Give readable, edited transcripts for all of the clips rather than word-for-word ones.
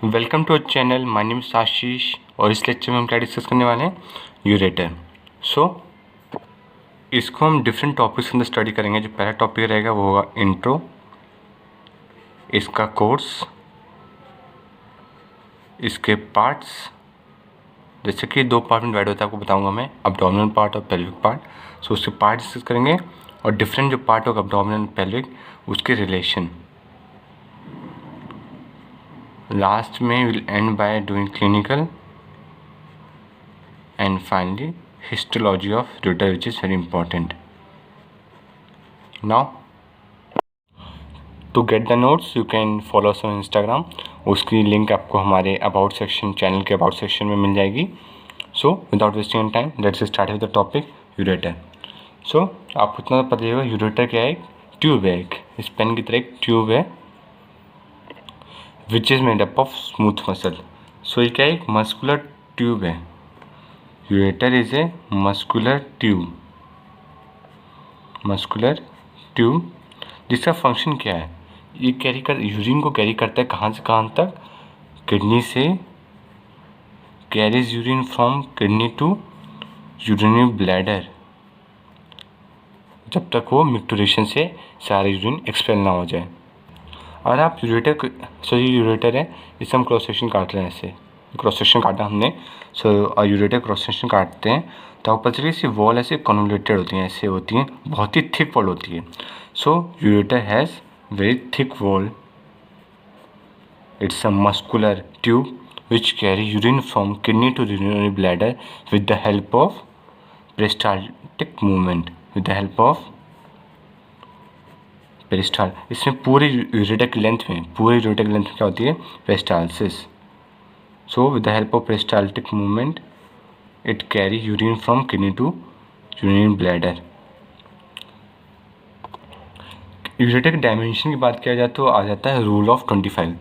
Welcome to our channel. My name is Ashish और इस lecture में हम क्या डिस्कस करने वाले हैं, यूरेटर। इसको हम डिफरेंट टॉपिक्स के अंदर स्टडी करेंगे। जो पहला टॉपिक रहेगा वो होगा इंट्रो, इसका कोर्स, इसके पार्ट्स, जैसे कि दो पार्ट में डिवाइड होता है आपको बताऊंगा मैं, अब्डोमिनल पार्ट और पेल्विक पार्ट। उसके पार्ट डिस्कस करेंगे और डिफरेंट जो पार्ट होगा अब्डोमिनल पेल्विक उसके रिलेशन। लास्ट में will and by doing clinical and finally histology of ureter, which is very important. Now to get the notes you can follow us on Instagram। उसकी link आपको हमारे about section, channel के about section में मिल जाएगी। So without wasting time let's start with the topic ureter. आपको इतना पता होगा यूरेटर क्या है, एक ट्यूब है, एक इस पेन की तरह एक ट्यूब है which is made up of smooth muscle. ये क्या है, एक मस्कुलर ट्यूब है। Ureter is a muscular tube जिसका फंक्शन क्या है, ये यूरिन को कैरी करता है कहाँ से कहाँ तक, किडनी से, carries urine from kidney to urinary bladder, जब तक वो मिक्टोरेशन से सारा यूरिन एक्सपेल ना हो जाए। और आप यूरेटर है, इसे हम क्रॉस सेक्शन काट रहे हैं, ऐसे क्रॉस सेक्शन काटा हमने। यूरेटर क्रॉस सेक्शन काटते हैं तो आपको पता चलिए इसकी वॉल ऐसे कन्वोल्यूटेड होती हैं, ऐसे होती हैं, बहुत ही थिक वॉल होती है। Ureter has very thick wall. It's a muscular tube which carry urine from kidney to urinary bladder with the help of peristaltic movement, इसमें पूरे यूरेटर की लेंथ में क्या होती है, peristalsis. With the help of peristaltic movement it carry urine from kidney to urinary bladder. Ureter के dimension की बात किया जाए तो आ जाता है रूल ऑफ 25।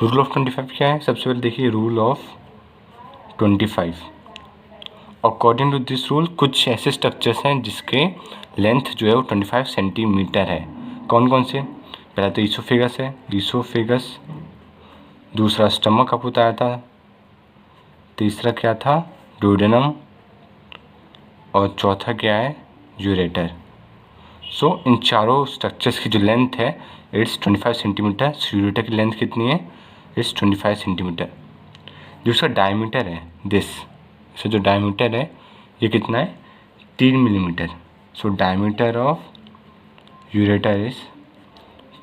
रूल ऑफ 25 क्या है, सबसे पहले देखिए rule of 25। According to this rule कुछ ऐसे स्ट्रक्चर्स हैं जिसके लेंथ जो है वो 25 सेंटीमीटर है। कौन कौन से, पहला तो ईसोफेगस, दूसरा स्टमक आपको बताया था, तीसरा क्या था, डुओडेनम, और चौथा क्या है, यूरेटर। इन चारों स्ट्रक्चर्स की जो लेंथ है इट्स 25 सेंटीमीटर। यूरेटर की लेंथ कितनी है, इट्स 25 सेंटीमीटर। जो इसका डायमीटर है इसका जो डायमीटर है ये कितना है, 3 millimetre. Diameter of ureter is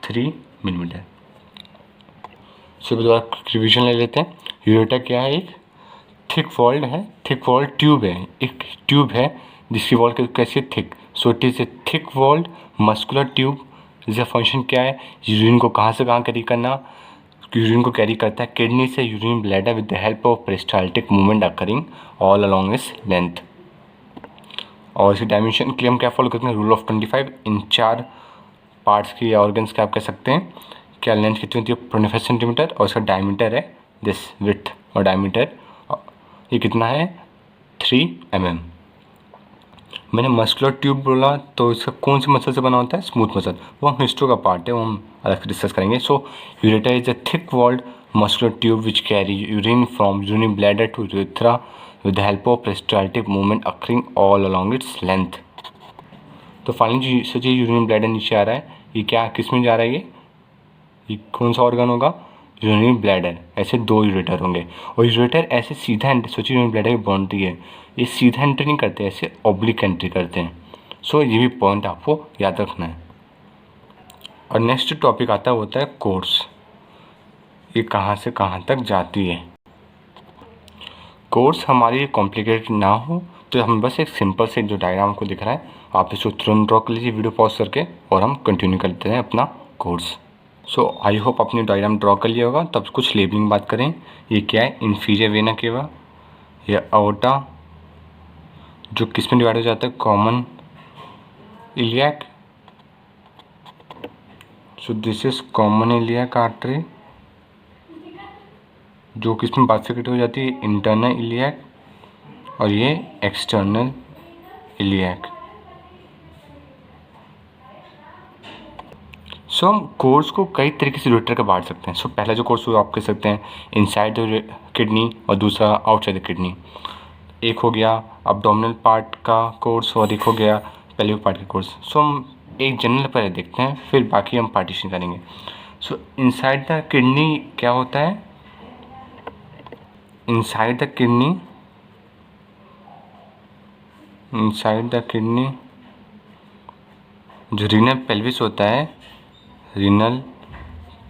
3 millimetre. Revision ले लेते हैं। यूरेटर क्या है, एक थिक वॉल्ड ट्यूब है, एक ट्यूब है जिसकी वॉल कैसी है, thick. It is a thick walled muscular tube. इसका फंक्शन क्या है, यूरिन को कहाँ से कहाँ कैरी करना, यूरिन को कैरी करता है किडनी से urine bladder with the help of peristaltic movement occurring all along इस लेंथ। और इसकी डायमेंशन के लिए हम क्या फॉलो करते हैं, रूल ऑफ 25। इन 4 पार्ट्स की या ऑर्गन्स का आप कह सकते हैं क्या लेंथ कितनी होती है, 25 सेंटीमीटर, और इसका डायमीटर है दिस विड्थ, और डायमीटर ये कितना है, 3 mm। मैंने मस्कुलर ट्यूब बोला तो इसका कौन सी मसल से बना होता है, स्मूथ मसल, वो हम हिस्ट्रो का पार्ट है, वो हम अलग से डिस्कस करेंगे। Ureter is a thick walled muscular tube which carry urine from urinary bladder to urethra with the help of peristaltic movement occurring all along its length. तो फाइनली सोचिए यूरिनरी ब्लैडर नीचे आ रहा है, ये क्या किस में जा रहा है, ये कौन सा ऑर्गन होगा, यूरिनरी ब्लैडर। ऐसे 2 यूरेटर होंगे और यूरेटर ऐसे सीधा सोचिए यूरिनरी ब्लैडर की बाउंड्री है, ये सीधा एंट्री नहीं करते, ऐसे ऑब्लिक एंट्री करते हैं। ये भी पॉइंट आपको याद रखना है। और नेक्स्ट टॉपिक आता होता है कोर्स, ये कहाँ से कहाँ तक जाती है। कोर्स हमारी कॉम्प्लिकेटेड ना हो तो हम बस एक सिंपल से जो डायग्राम को दिख रहा है आप इसको तुरंत ड्रॉ कर लीजिए वीडियो पॉज करके, और हम कंटिन्यू करते हैं अपना कोर्स। आई होप अपनी डायग्राम ड्रॉ कर लिया होगा। तब कुछ लेबलिंग बात करें, ये क्या है, इन्फीरियर वेना केवा, या अओर्टा जो किस में डिवाइड हो जाता है, common iliac. This is common iliac artery जो किस में बाइफरकेट हो जाती है, इंटरनल इलियक, और ये एक्सटर्नल इलियक। सो हम कोर्स को कई तरीके से यूरेटर का बांट सकते हैं। सो पहला जो कोर्स आप कह सकते हैं इनसाइड द किडनी और दूसरा आउटसाइड द किडनी। एक हो गया अब्डोमिनल पार्ट का कोर्स और एक हो गया पेल्विक पार्ट का कोर्स। सो हम एक जनरल पहले देखते हैं, फिर बाकी हम पार्टीशन करेंगे। सो इनसाइड द किडनी क्या होता है? इनसाइड द किडनी जो रीनल पेल्विस होता है, रीनल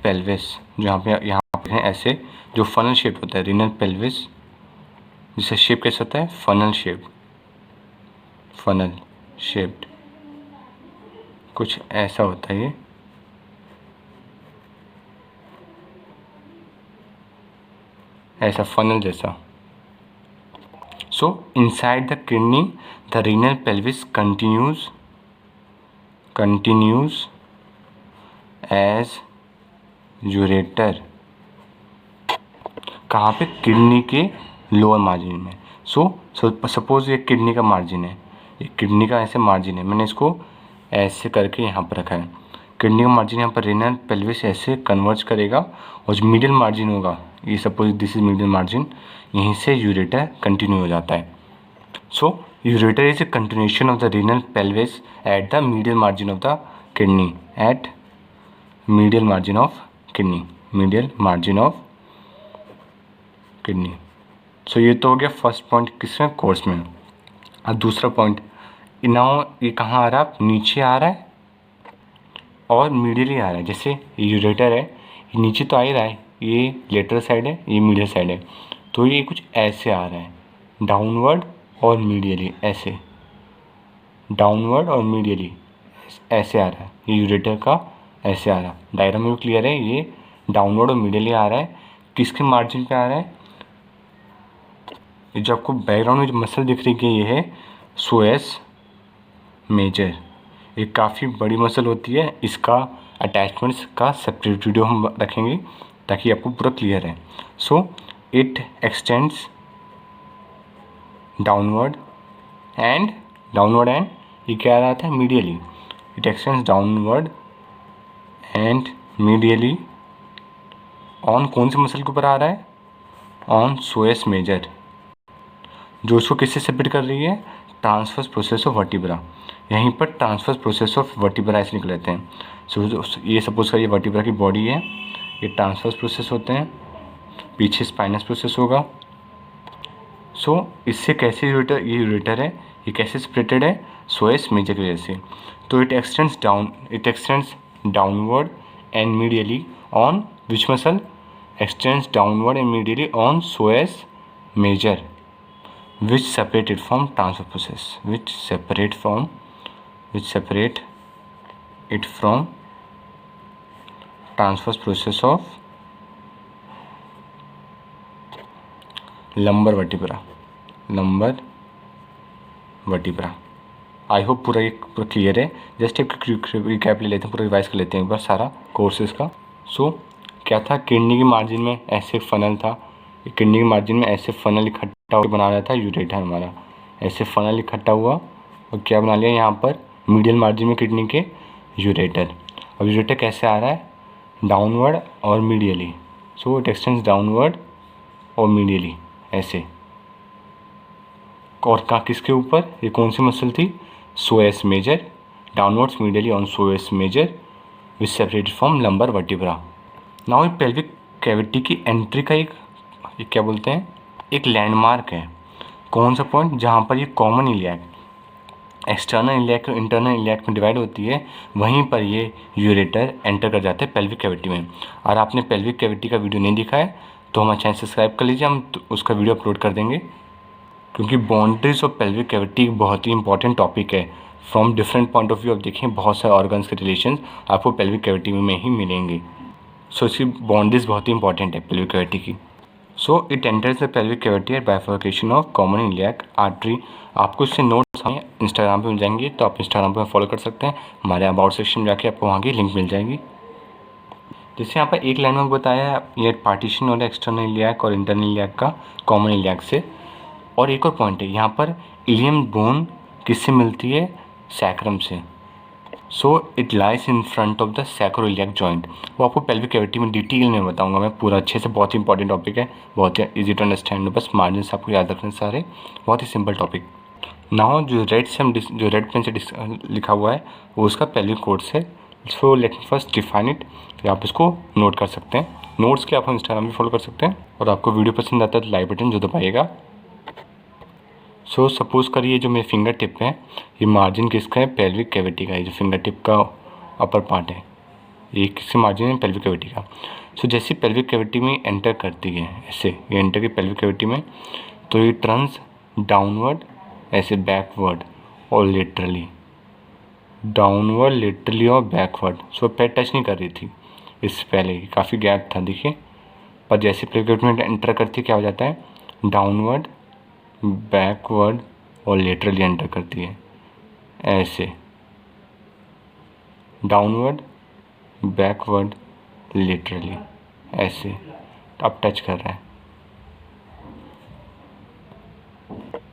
पेल्विस जो यहाँ पे है ऐसे, जो फनल शेप होता है रीनल पेल्विस, जिसका शेप कैसा होता है? फनल शेप्ड कुछ ऐसा होता है ये। ऐसा फनल जैसा। सो inside the kidney the renal pelvis continues as ureter। कहाँ पे? किडनी के लोअर मार्जिन में। सपोज ये किडनी का मार्जिन है, ये किडनी का ऐसे मार्जिन है, मैंने इसको ऐसे करके यहाँ पर रखा है। किडनी का मार्जिन यहाँ पर रीनल पेल्विस ऐसे कन्वर्ज करेगा और जो मिडिल मार्जिन होगा, ये suppose this is middle margin, यहीं से यूरेटर कंटिन्यू हो जाता है। सो ureter is a continuation of the renal pelvis at the medial margin of the kidney, at medial margin of kidney। सो ये तो हो गया फर्स्ट पॉइंट किसमें? कोर्स में। अब दूसरा पॉइंट, नाउ ये कहाँ आ रहा है? नीचे आ रहा है और मीडियली आ रहा है। जैसे यूरेटर है, ये नीचे तो आ ही रहा है, ये लेटरल साइड है, ये मीडियल साइड है, तो ये कुछ ऐसे आ रहा है, डाउनवर्ड और मीडियली ऐसे, डाउनवर्ड और मीडियली ऐसे आ रहा है। ये यूरेटर का ऐसे आ रहा है। डायग्राम में क्लियर है, ये डाउनवर्ड और मीडियली आ रहा है। किसके मार्जिन पे आ रहा है? ये जो आपको बैकग्राउंड में जो मसल दिख रही है, ये है सोएस मेजर। ये काफ़ी बड़ी मसल होती है। इसका अटैचमेंट्स का सेपरेट वीडियो हम रखेंगे ताकि आपको पूरा क्लियर है। So it extends downward and ये क्या आ रहा था? Medially. It extends downward and medially on कौन से मसल के ऊपर आ रहा है? ऑन सोएस मेजर, जो उसको किससे सेपरेट कर रही है? Transverse process of vertebra. यहीं पर ट्रांसवर्स प्रोसेस ऑफ वर्टिब्रा ऐसे निकल लेते हैं। ये सपोज करिए वर्टिब्रा की बॉडी है, ये ट्रांसवर्स प्रोसेस होते हैं, पीछे स्पाइनस प्रोसेस होगा। सो इससे कैसे ये यूरेटर है, ये कैसे सेपरेटेड है? सोएस मेजर की वजह से। तो it extends downward and medially on which muscle? Extends downward and medially on psoas major which separate it from transverse process, which separate it from transverse process of lumbar vertebra। I hope पूरा clear है। Just एक recap ले लेते हैं, पूरा revise कर लेते हैं एक बार सारा कोर्सेज का। सो क्या था? किडनी की मार्जिन में ऐसे फनल था, किडनी के मार्जिन में ऐसे फनल इकट्ठा होकर बना रहा था यूरेटर हमारा। ऐसे फनल इकट्ठा हुआ और क्या बना लिया यहाँ पर? मीडियल मार्जिन में किडनी के यूरेटर। अब यूरेटर कैसे आ रहा है? डाउनवर्ड और medially. So it extends downward और मीडियली ऐसे। और का किसके ऊपर? ये कौन सी मसल थी? Psoas major. Downwards medially on psoas major which separated from lumbar vertebra. Now pelvic cavity की एंट्री का एक क्या बोलते हैं? एक लैंडमार्क है। कौन सा पॉइंट? जहाँ पर ये कॉमन इलियाक एक्सटर्नल इलियाक और इंटरनल इलियाक में डिवाइड होती है, वहीं पर ये यूरेटर एंटर कर जाते हैं पेल्विक कैविटी में। और आपने पेल्विक कैविटी का वीडियो नहीं दिखा है तो हमारे चैनल सब्सक्राइब कर लीजिए, हम उसका वीडियो अपलोड कर देंगे। क्योंकि बाउंड्रीज ऑफ पेल्विक कैविटी बहुत ही इंपॉर्टेंट टॉपिक है। From different point of view आप देखिए, बहुत सारे ऑर्गन्स के रिलेशन आपको पेल्विक कैविटी में ही मिलेंगे। सो इसकी बाउंड्रीज बहुत ही इंपॉर्टेंट है पेल्विक कैविटी की। So it enters the pelvic cavity at bifurcation of common iliac artery. आपको इससे नोट्स हमें इंस्टाग्राम पे मिल जाएंगे, तो आप इंस्टाग्राम पे फॉलो कर सकते हैं। हमारे अबाउट सेक्शन में जाके आपको वहाँ की लिंक मिल जाएगी। जैसे यहाँ पर एक लाइन में बताया ये पार्टीशन हो रहा है एक्सटर्नल इलियाक और इंटरनल इलियाक का कॉमन इलियाक से। और एक और पॉइंट है यहाँ पर, इलियम बोन किससे मिलती है? सैक्रम से। So it lies in front of the sacroiliac joint. वो आपको पेल्विक कैविटी में डिटेल में बताऊंगा मैं पूरा अच्छे से, बहुत ही इंपॉर्टेंट टॉपिक है, बहुत ही इजी टू अंडरस्टैंड, बस मार्जिन से आपको याद रखने सारे, बहुत ही सिंपल टॉपिक। नाउ जो रेड पेन से लिखा हुआ है वो उसका पेल्विक कोर्स है। So let me first define it, फिर आप इसको नोट कर सकते हैं। नोट्स के आप इंस्टाग्राम भी फॉलो कर सकते हैं, और आपको वीडियो पसंद आता है तो लाइक बटन जो दबाइएगा। सो सपोज करिए जो मेरे फिंगर टिप है, ये मार्जिन किसका है, पेल्विक कैविटी का। ये जो फिंगर टिप का अपर पार्ट है ये किससे मार्जिन है, पेल्विक कैविटी का। सो जैसे पेल्विक कैविटी में एंटर करती है, ऐसे ये एंटर की पेल्विक कैविटी में, तो ये टर्न्स डाउनवर्ड, ऐसे बैकवर्ड और लेटरली, डाउनवर्ड लेटरली और बैकवर्ड। सो पैर टच नहीं कर रही थी इससे पहले, काफ़ी गैप था देखिए, पर जैसे पेल्विक कैविटी में एंटर करती है क्या हो जाता है, डाउनवर्ड, बैकवर्ड और लेटरली एंटर करती है, ऐसे डाउनवर्ड, बैकवर्ड, लेटरली, ऐसे अब टच कर रहा है।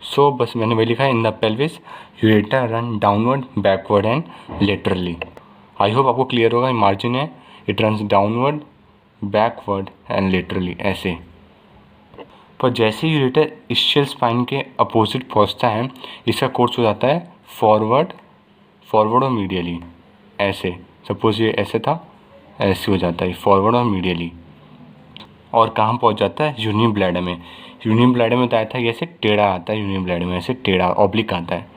सो बस मैंने वही लिखा है, in the pelvis ureter run downward, backward and laterally. I hope आपको क्लियर होगा। मार्जिन है, it runs downward, backward and laterally, ऐसे। पर जैसे ही यूरेटर इस्चियल स्पाइन के अपोजिट पहुंचता है, इसका कोर्स हो जाता है फॉरवर्ड और मीडियली, ऐसे। सपोज ये ऐसे था, ऐसे हो जाता है फॉरवर्ड और मीडियली। और कहाँ पहुंच जाता है, यूनियन ब्लैडर में। यूनियन ब्लैडर में बताया था ये ऐसे टेढ़ा आता है, यूनियन ब्लैडर में ऐसे टेढ़ा ऑब्लिक आता है।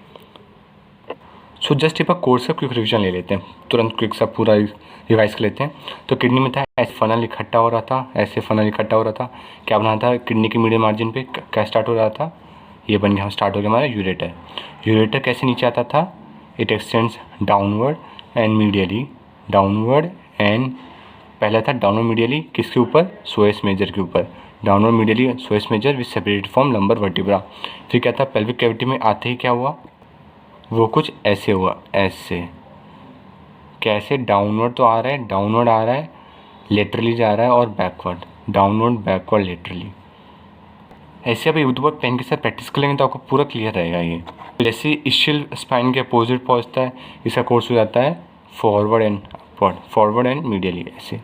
सो जस्ट एक बार कोर्स का क्विक रिविजन ले लेते हैं, तुरंत क्विक सा पूरा रिवाइज कर लेते हैं। तो किडनी में था, ऐसे फनल इकट्ठा हो रहा था, ऐसे फनल इकट्ठा हो रहा था। क्या बना था, किडनी के मीडियम मार्जिन पे क्या स्टार्ट हो रहा था, ये बन गया, स्टार्ट हो गया हमारा यूरेटर। यूरेटर कैसे नीचे आता था, it extends downward and medially, downward and, पहला था डाउनवर्ड मीडियली किसके ऊपर, सोएस मेजर के ऊपर, downward medially psoas major with separated from lumbar vertebra. फिर क्या था, पेल्विक कैविटी में आते ही क्या हुआ, वो कुछ ऐसे हुआ, ऐसे। कैसे, डाउनवर्ड तो आ रहा है, डाउनवर्ड आ रहा है, लेटरली जा रहा है और बैकवर्ड, डाउनवर्ड, बैकवर्ड, लेटरली, ऐसे। आप एक दो बार पेन के साथ प्रैक्टिस कर लेंगे तो आपको पूरा क्लियर रहेगा ये। जैसे इस्चियल स्पाइन के अपोजिट पहुंचता है, इसका कोर्स हो जाता है forward and upward, forward and medially, ऐसे।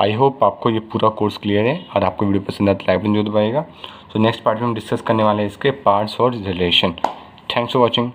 आई होप आपको ये पूरा कोर्स क्लियर है, और आपको वीडियो पसंद आता है लाइक बटन जो दबाइएगा। तो नेक्स्ट पार्ट में हम डिस्कस करने वाले हैं इसके पार्ट्स और रिलेशन। Thanks for watching.